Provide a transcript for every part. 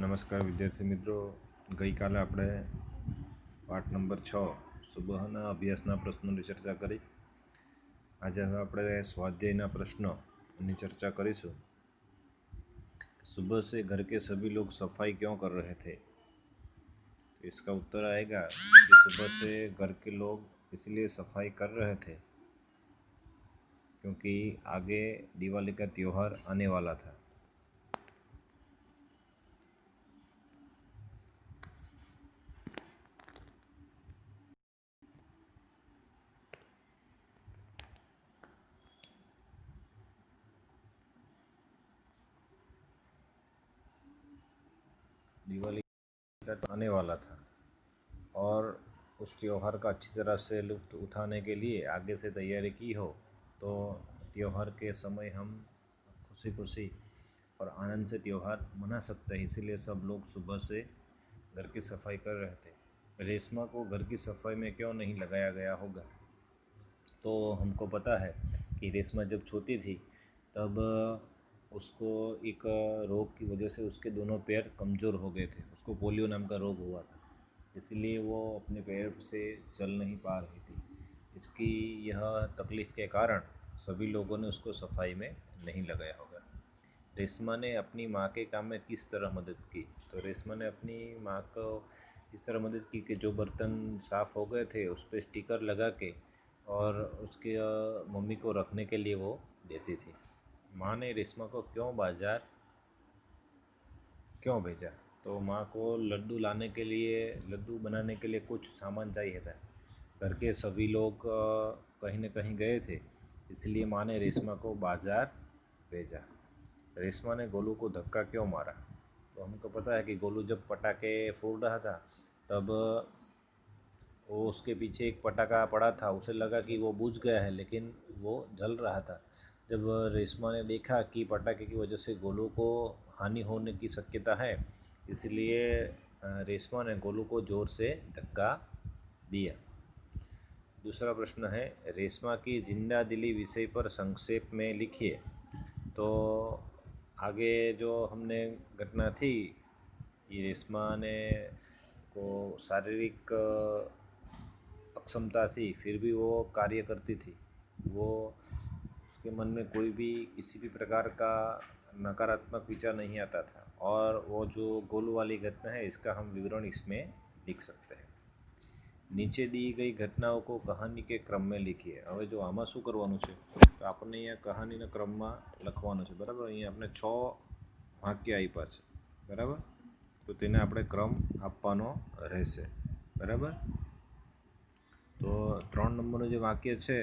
નમસ્કાર વિદ્યાર્થી મિત્રો, ગઈકાલે આપણે પાઠ નંબર 6 સુબહના અભ્યાસના પ્રશ્નોની ચર્ચા કરી. આજે હવે આપણે સ્વાધ્યાયના પ્રશ્નોની ચર્ચા કરીશું. सुबह से घर के सभी लोग सफाई क्यों कर रहे थे? तो इसका उत्तर आएगा कि सुबह से घर के लोग इसलिए सफाई कर रहे थे क्योंकि आगे दिवाली का त्यौहार आने वाला था. दिवाली का आने वाला था और उस त्यौहार का अच्छी तरह से लुत्फ़ उठाने के लिए आगे से तैयारी की हो तो त्यौहार के समय हम खुशी खुशी और आनंद से त्यौहार मना सकते हैं. इसीलिए सब लोग सुबह से घर की सफाई कर रहे थे. रेशमा को घर की सफाई में क्यों नहीं लगाया गया होगा? तो हमको पता है कि रेशमा जब छोटी थी तब उसको एक रोग की वजह से उसके दोनों पैर कमज़ोर हो गए थे. उसको पोलियो नाम का रोग हुआ था, इसलिए वो अपने पैर से चल नहीं पा रही थी. इसकी यह तकलीफ़ के कारण सभी लोगों ने उसको सफाई में नहीं लगाया होगा. रेशमा ने अपनी माँ के काम में किस तरह मदद की? तो रेशमा ने अपनी माँ को इस तरह मदद की कि जो बर्तन साफ़ हो गए थे उस पर स्टिकर लगा के और उसके मम्मी को रखने के लिए वो देती थी. माँ ने रेशमा को बाज़ार क्यों भेजा? तो माँ को लड्डू बनाने के लिए कुछ सामान चाहिए था. घर के सभी लोग कहीं न कहीं गए थे, इसलिए माँ ने रेशमा को बाज़ार भेजा. रेशमा ने गोलू को धक्का क्यों मारा? तो हमको पता है कि गोलू जब पटाखे फोड़ रहा था तब वो उसके पीछे एक पटाखा पड़ा था, उसे लगा कि वो बुझ गया है, लेकिन वो जल रहा था. जब रेशमा ने देखा कि पटाखे की वजह से गोलू को हानि होने की शक्यता है, इसलिए रेशमा ने गोलू को ज़ोर से धक्का दिया. दूसरा प्रश्न है, रेशमा की जिंदा दिली विषय पर संक्षेप में लिखिए. तो आगे जो हमने घटना थी कि रेशमा ने को शारीरिक अक्षमता थी, फिर भी वो कार्य करती थी. वो उसके मन में कोई भी किसी भी प्रकार का नकारात्मक विचार नहीं आता था. और वो जो गोलू वाली घटना है इसका हम विवरण इसमें लिख सकते हैं. નીચે दी गई घटनाओं को कहानी के क्रम में लिखिए. હવે જો આમાં શું કરવાનું છે તો આપણને અહીંયા કહાનીના ક્રમમાં લખવાનું છે, બરાબર. અહીંયા આપણે 6 વાક્ય આપ્યા છે, બરાબર. તો તેને આપણે ક્રમ આપવાનો રહેશે, બરાબર. તો 3 નંબરનું જે વાક્ય છે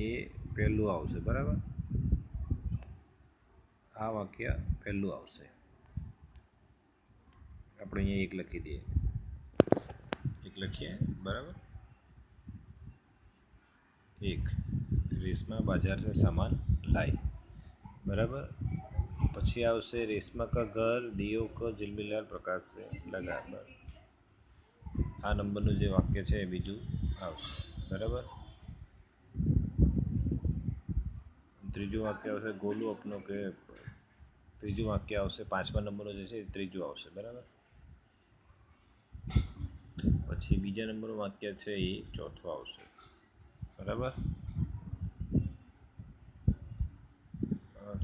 એ પહેલું આવશે, બરાબર. આ વાક્ય પહેલું આવશે. આપણે અહીંયા એક લખી દઈએ, એક લખીએ, બરાબર. एक, रेशमा बाजार से सामान लाई, बराबर. પછી આવશે રેશમા કા ઘર દિયો કો ઝિલમિલાલ પ્રકાશ से लगा. આ નંબરનું જે વાક્ય છે એ બીજું આવશે, બરાબર. ત્રીજું વાક્ય આવશે ગોલુ અપનો કે, ત્રીજું વાક્ય આવશે 5મા નંબરનું જે છે એ ત્રીજું આવશે, બરાબર. પછી બીજા નંબરનું વાક્ય છે એ ચોથું આવશે, બરાબર.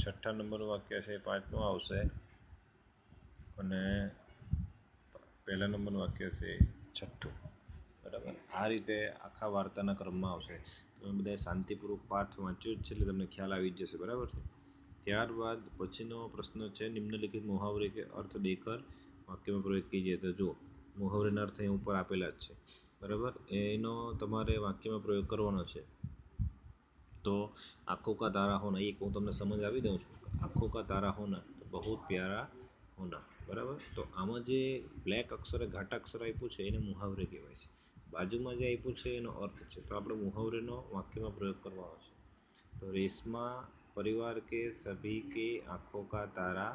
છઠ્ઠા નંબરનું વાક્ય છે એ 5મું આવશે અને પહેલા નંબરનું વાક્ય છે છઠ્ઠું, બરાબર. આ રીતે આખા વાર્તાના ક્રમમાં આવશે. તમે બધાએ શાંતિપૂર્વક પાઠ વાંચ્યો જ છે એટલે તમને ખ્યાલ આવી જ જશે, બરાબર છે. ત્યારબાદ પછીનો પ્રશ્ન છે, નિમ્નલિખિત મુહાવરે કે અર્થ દેकर વાક્યમાં પ્રયોગ કીજીએ. તો જો મુહાવરેના અર્થ અહીં ઉપર આપેલા જ છે, બરાબર. એનો તમારે વાક્યમાં પ્રયોગ કરવાનો છે. तो आँखों का तारा होना, एक હું તમને સમજ આપી દઉં છું. આँખों का तारा होना तो बहुत प्यारा होना, બરાબર. તો આમાં જે બ્લેક અક્ષરે ઘાટા અક્ષર આપ્યું છે એને મુહાવરે કહેવાય છે. બાજુમાં જે આપ્યું છે એનો અર્થ છે. તો આપણે મુહાવરેનો વાક્યમાં પ્રયોગ કરવાનો છે. તો રેશમા પરિવાર કે સભી કે આँखों का तारा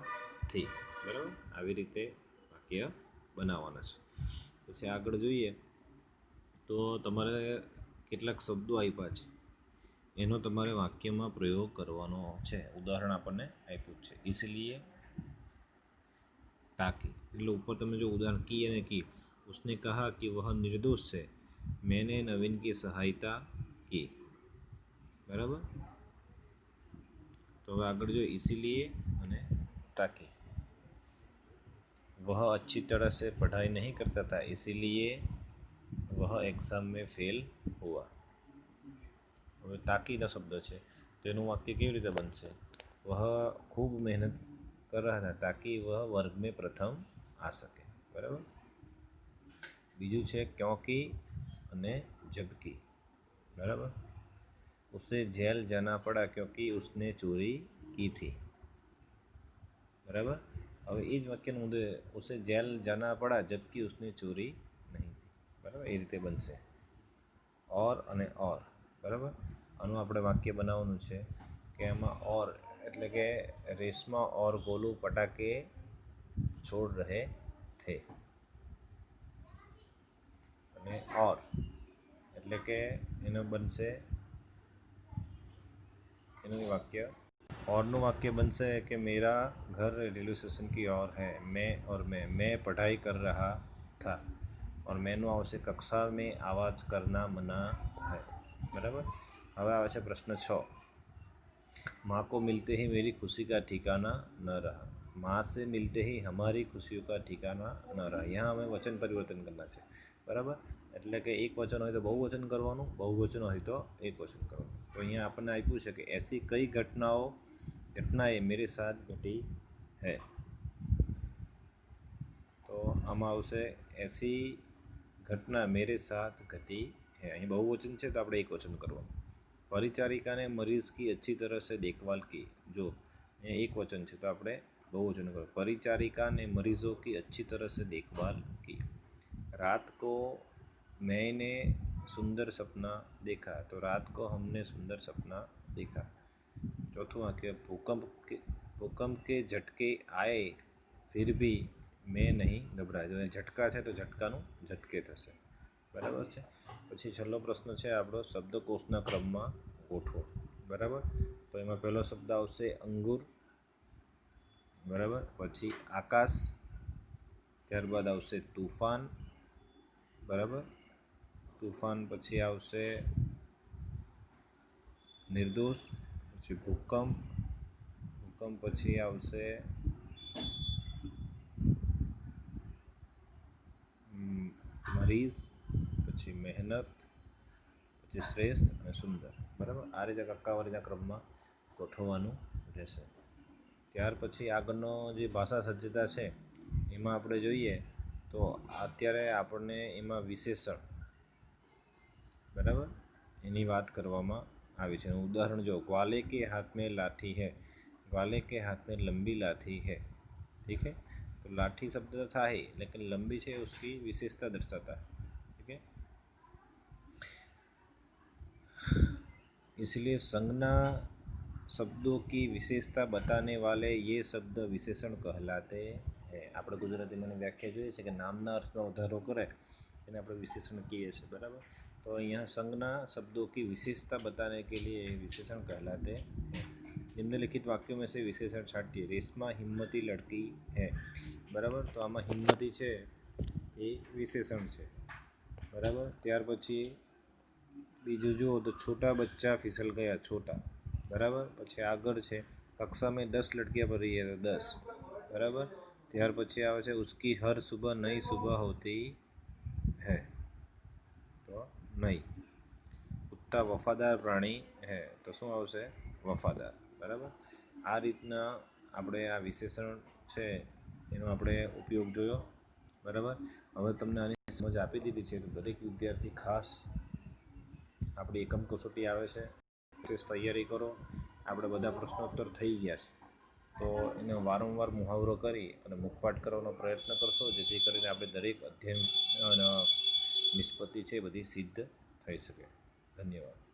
थी, બરાબર. આવી રીતે વાક્ય બનાવવાના છે. પછી આગળ જોઈએ તો તમારે કેટલાક શબ્દો આપ્યા છે એનો તમારે વાક્યમાં પ્રયોગ કરવાનો છે. ઉદાહરણ આપણને આપ્યું છે. इसलिए ताकि એટલે ઉપર તમે જો ઉદાહરણ की અને की, उसने कहा कि वह निर्दोष है, मैंने नवीन की सहायता की, बराबर। तो હવે આગળ જો इसीलिए અને ताकि, वह अच्छी तरह से पढ़ाई नहीं करता था इसीलिए वह एग्ज़ाम में फेल हुआ। હવે તાકીના શબ્દ છે તો એનું વાક્ય કેવી રીતે બનશે? वह खूब मेहनत कर रहा था ताकि वह वर्ग में प्रथम आ सके, बराबर। બીજું છે क्योंकि અને जबकि, बराबर। उसे जेल जाना पड़ा क्योंकि उसने चोरी की थी, बराबर। હવે એ જ વાક્યનું મુદ્દે ઉસે જેલ જાના પડા જબકि उसने ચોરી નહીં થી, બરાબર। એ રીતે બનશે ઓર અને ઓર, બરાબર। આનું આપણે વાક્ય બનાવવાનું છે કે એમાં ઓર એટલે કે રેસમાં ઓર ગોલું પટાકે છોડ રહે થે, અને ઓર એટલે કે એનું બનશે એનું વાક્ય औरનું वाक्य बन से कि मेरा घर रेलवे स्टेशन की ओर है, मैं पढ़ाई कर रहा था, और मैंने आवश्यक कक्षा में आवाज़ करना मना है, बराबर। હવે આવે છે પ્રશ્ન 6, माँ को मिलते ही मेरी खुशी का ठिकाना न रहा, माँ से मिलते ही हमारी खुशियों का ठिकाना न रहा। यहाँ हमें वचन परिवर्तन करना है, बराबर। એટલે કે એક વચન હોય તો બહુવચન કરવાનું, બહુવચન હોય તો એક વચન કરવાનું। તો અહીંયા આપણને આપ્યું છે કે ऐसी कई घटनाएं मेरे साथ घटी है, तो આમાં આવશે ऐसी घटना मेरे साथ घटी है। અહીં બહુવચન છે તો આપણે એક વચન કરવાનું। परिचारिका ने मरीज़ की अच्छी तरह से देखभाल की, जो एक वचन है तो આપણે बहुवचन करो। परिचारिका ने मरीज़ों की अच्छी तरह से देखभाल की। रात को मैंने सुंदर सपना देखा, तो रात को हमने सुंदर सपना देखा। चौथों वाक्य, भूकंप के झटके आए फिर भी मैं नहीं घबराया, जो झटका है तो झटकाનું झटके થશે, બરાબર છે। પછી છેલ્લો પ્રશ્ન છે આપણો શબ્દકોશના ક્રમમાં ગોઠવો, બરાબર। તો એમાં પહેલો શબ્દ આવશે અંગૂર, બરાબર। પછી આકાશ, ત્યારબાદ આવશે તૂફાન, બરાબર। તૂફાન પછી આવશે નિર્દોષ, પછી ભૂકંપ, ભૂકંપ પછી આવશે મરીઝ, પછી મહેનત, પછી શ્રેષ્ઠ અને સુંદર, બરાબર। આ રીતે કક્કાવારીના ક્રમમાં ગોઠવવાનું રહેશે। ત્યાર પછી આગળનો જે ભાષા સજ્જતા છે એમાં આપણે જોઈએ તો અત્યારે આપણને એમાં વિશેષણ, બરાબર, એની વાત કરવામાં આવી છે। ઉદાહરણ જો, ग्वाले के हाथ में लाठी है, ग्वाले के हाथ में लंबी लाठी है, ठीक है। तो लाठी शब्द था ही लेकिन लंबी से उसकी विशेषता दर्शाता है, ठीक है। इसलिए संज्ञा शब्दों की विशेषता बताने वाले ये शब्द विशेषण कहलाते हैं। આપણે ગુજરાતીમાં વ્યાખ્યા જોઈએ છે કે નામના અર્થમાં વધારો કરે એને આપણે વિશેષણ કહીએ છીએ, બરાબર। तो यहाँ संज्ञा शब्दों की विशेषता बताने के लिए विशेषण कहलाते हैं। निम्नलिखित वाक्यों में से विशेषण छांटिए। रेशमा हिम्मती लड़की है, बराबर। तो आमा हिम्मती है ये विशेषण है, बराबर। ત્યાર પછી બીજું જુઓ તો छोटा बच्चा फिसल गया, छोटा, बराबर। પછી આગળ છે कक्षा में 10 लड़कियां पढ़ रही है तो 10, बराबर। ત્યાર પછી આવે છે उसकी हर सुबह नई सुबह होती है, तो नहीं। कुत्ता वफादार प्राणी है, तो શું આવશે? વફાદાર, બરાબર। આ રીતના આપણે આ વિશેષણ છે એનો આપણે ઉપયોગ જોયો, બરાબર। હવે તમને આની સમજ આપી દીધી છે તો દરેક વિદ્યાર્થી ખાસ આપણી એકમ કસોટી આવે છે વિશેષ તૈયારી કરો। આપણે બધા પ્રશ્નોત્તર થઈ ગયા છે તો એને વારંવાર મુહાવરો કરી અને મુખપાઠ કરવાનો પ્રયત્ન કરશો, જેથી કરીને આપણે દરેક અધ્યયન નિષ્પત્તિ છે બધી સિદ્ધ થઈ શકે। ધન્યવાદ।